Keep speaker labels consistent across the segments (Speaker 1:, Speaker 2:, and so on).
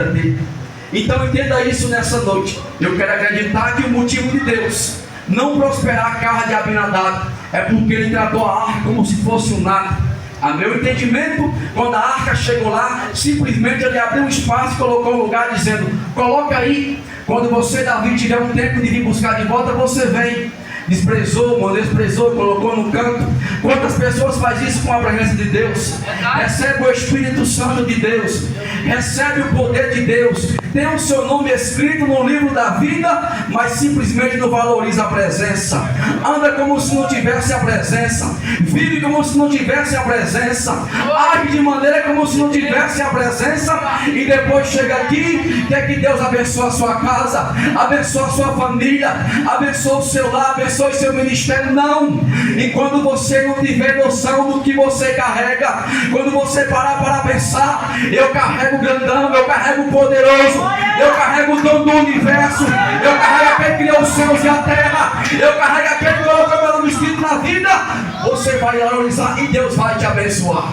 Speaker 1: vida dele. Então entenda isso nessa noite. Eu quero acreditar que o motivo de Deus não prosperar a casa de Abinadab é porque ele tratou a arca como se fosse um nada. A meu entendimento, quando a arca chegou lá, simplesmente ele abriu um espaço e colocou um lugar dizendo: coloca aí, quando você, Davi, tiver um tempo de vir buscar de volta, você vem. Desprezou, colocou no canto. Quantas pessoas fazem isso com a presença de Deus? Recebe o Espírito Santo de Deus, recebe o poder de Deus, tem o seu nome escrito no livro da vida, mas simplesmente não valoriza a presença. Anda como se não tivesse a presença, vive como se não tivesse a presença, age de maneira como se não tivesse a presença, e depois chega aqui, quer que Deus abençoe a sua casa, abençoe a sua família, abençoe o seu lar, abençoe o seu ministério. Não. E quando você não tiver noção do que você carrega, quando você parar para pensar: eu carrego o grandão, eu carrego o poderoso, eu carrego o dono do universo, eu carrego aquele que criou os céus e a terra, eu carrego aquele que colocou meu nome escrito na vida, você vai valorizar e Deus vai te abençoar.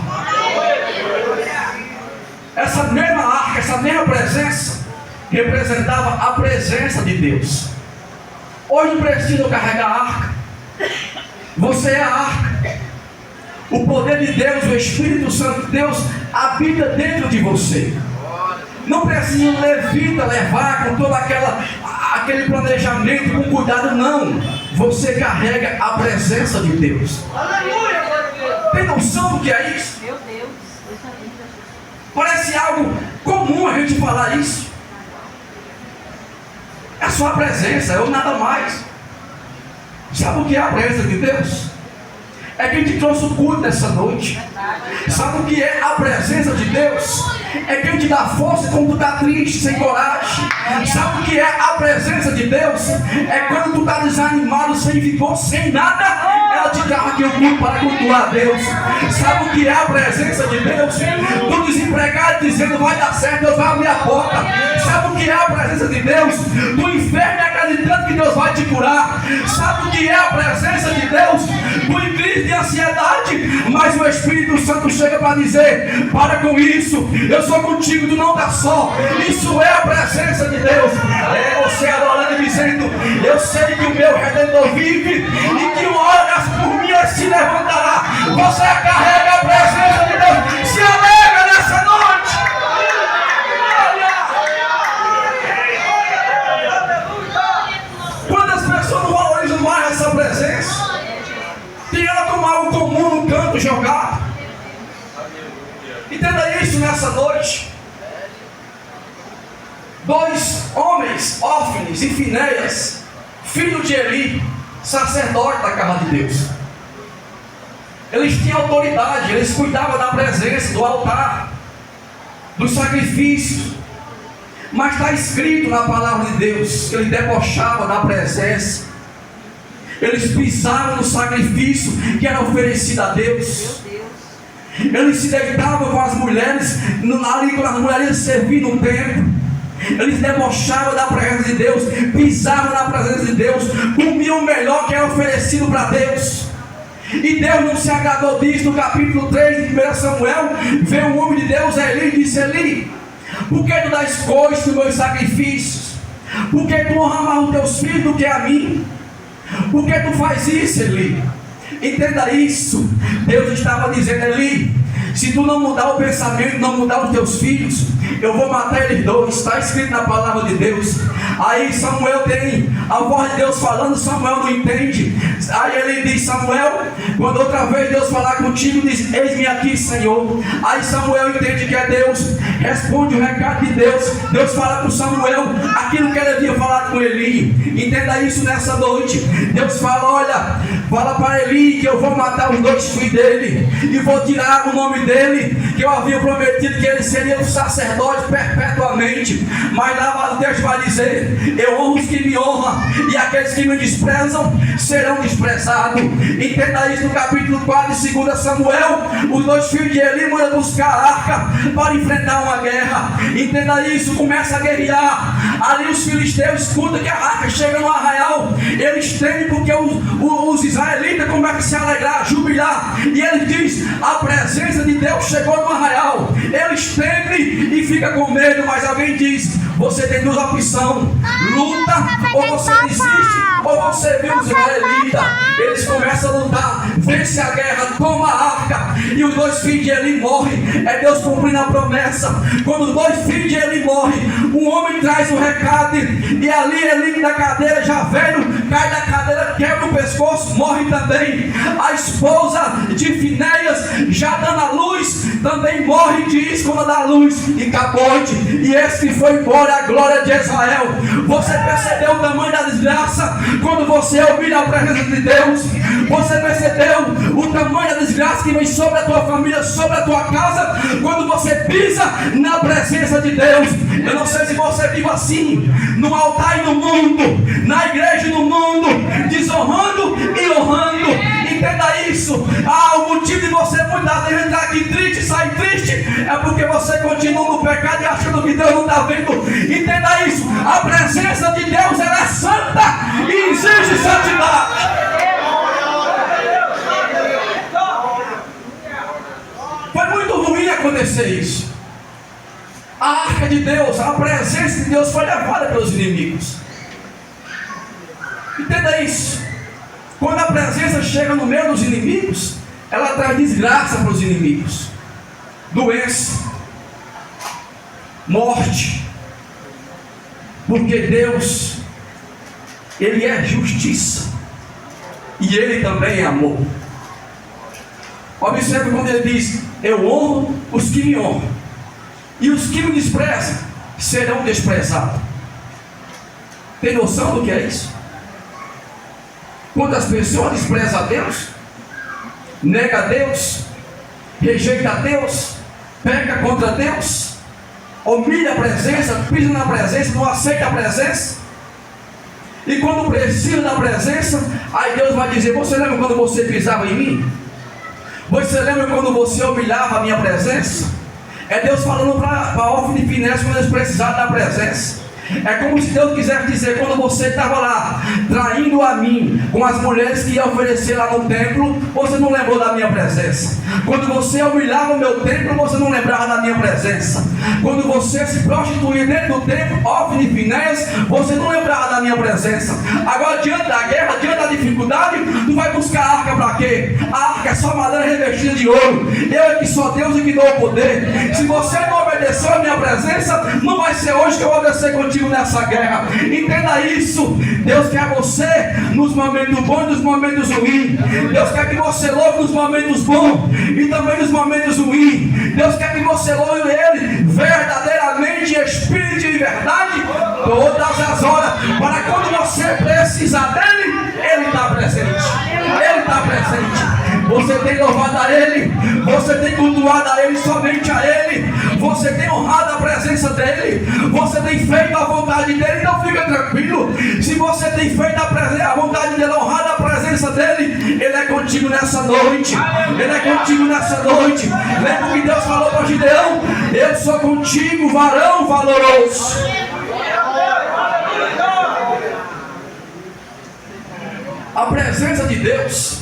Speaker 1: Essa mesma arca, essa mesma presença representava a presença de Deus. Hoje não precisa carregar a arca, você é a arca. O poder de Deus, o Espírito Santo de Deus habita dentro de você. Não precisa um levita levar com todo aquele planejamento, com cuidado, não. Você carrega a presença de Deus. Tem noção do que é isso?
Speaker 2: Meu Deus.
Speaker 1: Parece algo comum a gente falar isso. É só a presença, é nada mais. Sabe o que é a presença de Deus? É quem te trouxe o culto dessa noite. Sabe o que é a presença de Deus? É quem te dá força quando tu está triste, sem coragem. Sabe o que é a presença de Deus? É quando tu está desanimado, sem vigor, sem nada, ela te dá aqui o culto para cultuar a Deus. Sabe o que é a presença de Deus? Tu desempregado dizendo: vai dar certo, Deus vai abrir a porta. Sabe o que é a presença de Deus? Do inferno acreditando que Deus vai te curar. Sabe o que é a presença de Deus? Do em crise de ansiedade, mas o Espírito Santo chega para dizer: para com isso, eu sou contigo, tu não está só. Isso é a presença de Deus. É você adorando e dizendo: eu sei que o meu Redentor vive e que uma hora por mim ele se levantará. Você carrega a presença de Deus. Se alegra nessa noite. Quantas pessoas não valorizam mais essa presença? Tem ela como algo comum no canto jogado. Entenda isso nessa noite. Dois homens, Ófines e Finéias, filho de Eli, sacerdote da casa de Deus. Eles tinham autoridade, eles cuidavam da presença, do altar, dos sacrifícios. Mas está escrito na palavra de Deus que eles debochavam da presença. Eles pisaram no sacrifício que era oferecido a Deus. Eles se deitavam com as mulheres, ali quando as mulheres serviam no templo. Eles debochavam da presença de Deus, pisavam na presença de Deus, comiam o melhor que era oferecido para Deus. E Deus não se agradou disso. No capítulo 3 de 1 Samuel, veio o homem de Deus, Eli, e disse: Eli, por que tu dás coisas dos meus sacrifícios? Por que tu honra mais os teus filhos do que a mim? Por que tu faz isso, Eli? Entenda isso. Deus estava dizendo: Eli, se tu não mudar o pensamento, não mudar os teus filhos, eu vou matar eles dois. Está escrito na palavra de Deus. Aí Samuel tem a voz de Deus falando, Samuel não entende. Aí ele diz: Samuel, quando outra vez Deus falar contigo, diz: eis-me aqui, Senhor. Aí Samuel entende que é Deus, responde o recado de Deus. Deus fala para Samuel aquilo que ele havia falado com Eli. Entenda isso nessa noite. Deus fala: olha, fala para Eli que eu vou matar os dois filhos dele e vou tirar o nome dele, que eu havia prometido que ele seria um sacerdote perpetuamente. Mas lá Deus vai dizer: eu honro os que me honram, e aqueles que me desprezam serão desprezados. Entenda isso no capítulo 4 de 2 Samuel. Os dois filhos de Eli mandam buscar a arca para enfrentar uma guerra. Entenda isso, começa a guerrear. ali os filisteus escutam que a arca chega no arraial, eles temem porque os israelitas começam a se alegrar, a jubilar, e ele diz: a presença de Deus chegou no arraial. Eles temem e ficam com medo, mas alguém diz: você tem duas opções, luta ou você desiste, ou você viu os israelitas, eles começam a lutar, vence a guerra, toma a arca, e os dois filhos de Eli morrem. É Deus cumprindo a promessa. Quando os dois filhos de Eli morrem, um homem traz o recado, e ali Eli da cadeira, já velho, cai da cadeira, quebra o pescoço, morre também. A esposa de Finéias, já dando a luz, também morre, diz quando dá a luz, e capote, e esse que foi embora, a glória de Israel. Você percebeu o tamanho da desgraça quando você humilha a presença de Deus? Você percebeu o tamanho da desgraça que vem sobre a tua família, sobre a tua casa, quando você pisa na presença de Deus? Eu não sei se você vive assim, no altar e no mundo, na igreja e no mundo, desonrando e honrando. Entenda isso. O motivo de você muitas vezes entrar aqui triste, sair triste, é porque você continua no pecado e achando que Deus não está vendo. Entenda isso. A presença de Deus, ela é santa e exige santidade. Foi muito ruim acontecer isso. A arca de Deus, a presença de Deus foi levada pelos inimigos. Entenda isso. Quando a presença chega no meio dos inimigos, ela traz desgraça para os inimigos, doença, morte, porque Deus, Ele é justiça e Ele também é amor. Observe quando Ele diz: eu honro os que me honram, e os que me desprezam serão desprezados. Tem noção do que é isso? Quando as pessoas desprezam a Deus, nega a Deus, rejeita a Deus, peca contra Deus, humilha a presença, pisa na presença, não aceita a presença, e quando precisa da presença, aí Deus vai dizer: você lembra quando você pisava em mim? Você lembra quando você humilhava a minha presença? É Deus falando para Ofni e Finéias quando eles precisaram da presença. É como se Deus quisesse dizer: quando você estava lá, traindo a mim com as mulheres que iam oferecer lá no templo, você não lembrou da minha presença. Quando você humilhava o meu templo, você não lembrava da minha presença. Quando você se prostituía dentro do templo, Ofni e Finéias, você não lembrava da minha presença. Agora, diante da guerra, diante da dificuldade, tu vai buscar a arca para quê? A arca é só madeira revestida de ouro. Eu é que sou Deus e que dou o poder. Se você não obedeceu a minha presença, não vai ser hoje que eu vou descer contigo nessa guerra. Entenda isso. Deus quer você nos momentos bons e nos momentos ruins. Deus quer que você louve nos momentos bons e também nos momentos ruins. Deus quer que você louve Ele verdadeiramente, espírito e verdade, todas as horas, para quando você precisar dEle, Ele está presente. Ele está presente. Você tem louvado a Ele, você tem cultuado a Ele, somente a Ele, você tem honrado a presença dEle, você tem feito a vontade dEle. Então fica tranquilo. Se você tem feito a vontade dEle, honrado a presença dEle, Ele é contigo nessa noite. Ele é contigo nessa noite. Lembra que Deus falou para Gideão: eu sou contigo, varão valoroso. A presença de Deus,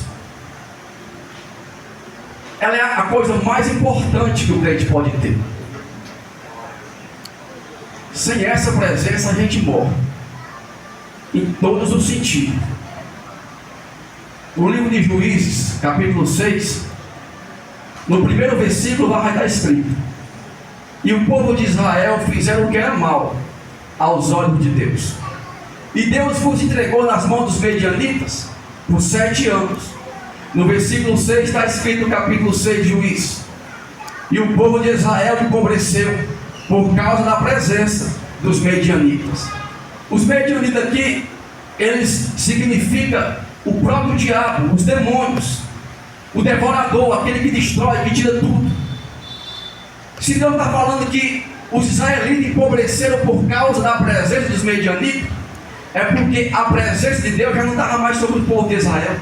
Speaker 1: ela é a coisa mais importante que o crente pode ter. Sem essa presença a gente morre, em todos os sentidos. No livro de Juízes, capítulo 6, no primeiro versículo vai estar escrito: e o povo de Israel fizeram o que era mal aos olhos de Deus, e Deus vos entregou nas mãos dos medianitas por 7 anos. No versículo 6 está escrito, no capítulo 6 de Juízes: e o povo de Israel empobreceu por causa da presença dos medianitas. Os medianitas aqui, eles significam o próprio diabo, os demônios, o devorador, aquele que destrói, que tira tudo. Se Deus está falando que os israelitas empobreceram por causa da presença dos medianitas, é porque a presença de Deus já não estava mais sobre o povo de Israel.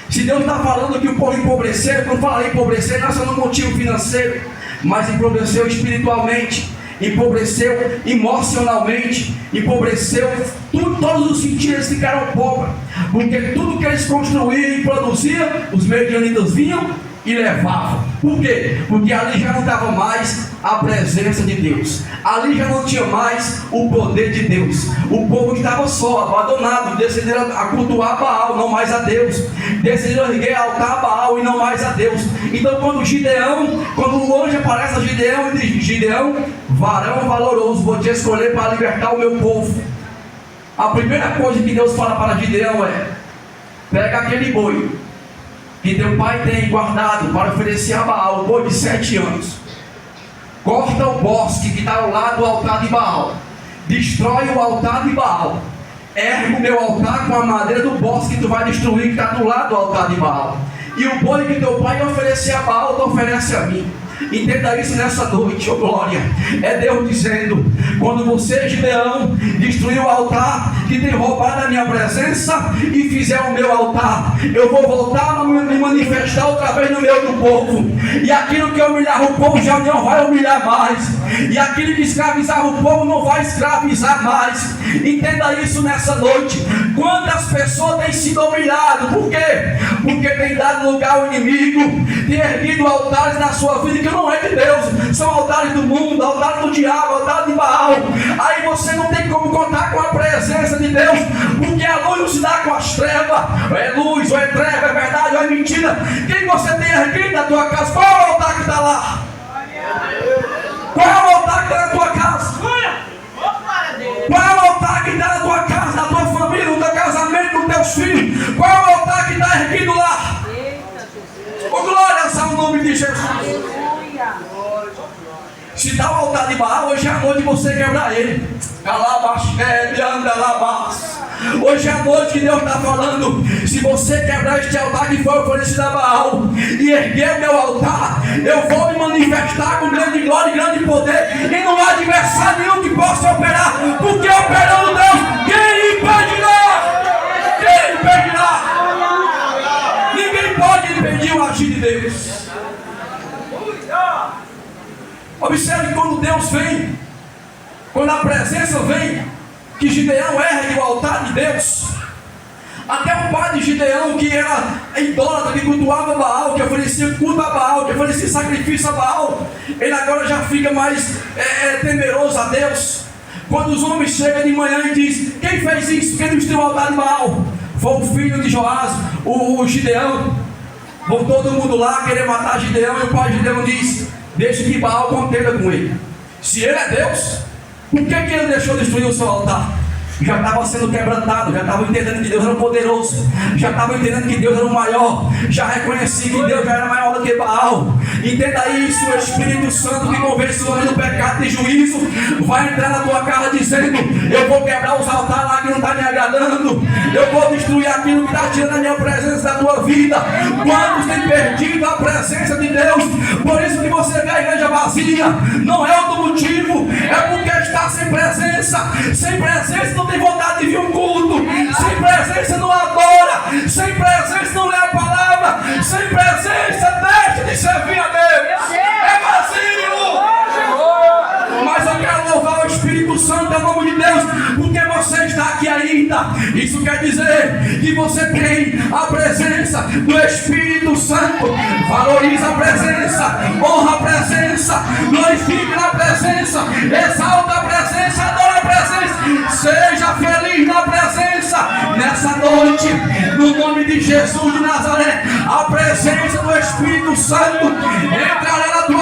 Speaker 1: Se Deus está falando que o povo empobreceu, quando fala empobrecer, não é só no motivo financeiro, mas empobreceu espiritualmente. empobreceu emocionalmente, empobreceu tudo, todos os sentidos. Eles ficaram pobres, porque tudo que eles construíam e produziam, os medianitas vinham e levavam. Por quê? Porque ali já não estava mais a presença de Deus, ali já não tinha mais o poder de Deus. O povo estava só, abandonado, decidiram a cultuar Baal, não mais a Deus, decidiram erguer altar a Baal e não mais a Deus. Então quando o anjo aparece a Gideão e diz: Gideão, varão valoroso, vou te escolher para libertar o meu povo. A primeira coisa que Deus fala para Gideão é: pega aquele boi que teu pai tem guardado para oferecer a Baal, o boi de 7 anos, corta o bosque que está ao lado do altar de Baal, destrói o altar de Baal, ergue o meu altar com a madeira do bosque que tu vai destruir, que está do lado do altar de Baal, e o boi que teu pai oferecer a Baal, tu oferece a mim. Entenda isso nessa noite, oh glória. É Deus dizendo: quando você, Gideão, destruir o altar que tem roubado a minha presença e fizer o meu altar, eu vou voltar a me manifestar outra vez no meio do povo. E aquilo que humilhava o povo já não vai humilhar mais, e aquilo que escravizava o povo não vai escravizar mais. Entenda isso nessa noite. Quantas pessoas têm sido humilhadas? Por quê? Porque tem dado lugar ao inimigo, tem erguido altares na sua vida que não é de Deus, são altares do mundo, altares do diabo, altares de Baal. Aí você não tem como contar com a presença de Deus, porque a luz não se dá com as trevas. Ou é luz, ou é treva, é verdade, ou é mentira. Quem você tem erguido na tua casa? Qual é o altar que está lá? Qual é o altar que está na tua casa? Qual é o altar que está na tua casa, na tua família, no teu casamento, nos teus filhos? Qual é o altar que está erguido lá? Oh, glória ao nome de Jesus. Se dá o altar de Baal, hoje é a noite de você quebrar ele. Hoje é a noite que Deus está falando: se você quebrar este altar que foi oferecido a Baal e erguer o meu altar, eu vou me manifestar com grande glória e grande poder, e não há adversário nenhum que possa operar, porque operando Deus, quem impedirá? Quem impedirá? Ninguém pode impedir o agir de Deus. Observe quando Deus vem, quando a presença vem, que Gideão ergue o altar de Deus. Até o pai de Gideão, que era idólatra, que cultuava Baal, que oferecia culto a Baal, que oferecia sacrifício a Baal, ele agora já fica mais temeroso a Deus. Quando os homens chegam de manhã e dizem: quem fez isso? Quem destruiu o altar de Baal? Foi o filho de Joás, o Gideão. Vão todo mundo lá querer matar Gideão, e o pai de Gideão diz: deixa que Baal contenda com ele. Se ele é Deus, por que ele deixou destruir o seu altar? Já estava sendo quebrantado, já estava entendendo que Deus era poderoso, já estava entendendo que Deus era o maior, já reconhecia que Deus já era maior do que Baal. Entenda isso: o Espírito Santo que convence o homem do pecado e juízo vai entrar na tua casa dizendo: eu vou quebrar os altares lá que não está me agradando, eu vou destruir aquilo que está tirando a minha presença da tua vida. Quantos têm perdido a presença de Deus? Por isso que você vê a igreja vazia, não é outro motivo, é porque está sem presença. Sem presença não tem vontade de vir um culto, sem presença não adora, sem presença não lê a palavra, sem presença deixa de servir a Deus. É vazio. Mas eu quero louvar o Espírito Santo, é o nome de Deus, porque você está aqui ainda. Isso quer dizer que você tem a presença do Espírito Santo. Valoriza a presença, honra a presença, glorifica a presença, exalta a presença, adora a presença. Seja feliz na presença. Nessa noite, no nome de Jesus de Nazaré, a presença do Espírito Santo entrará na tua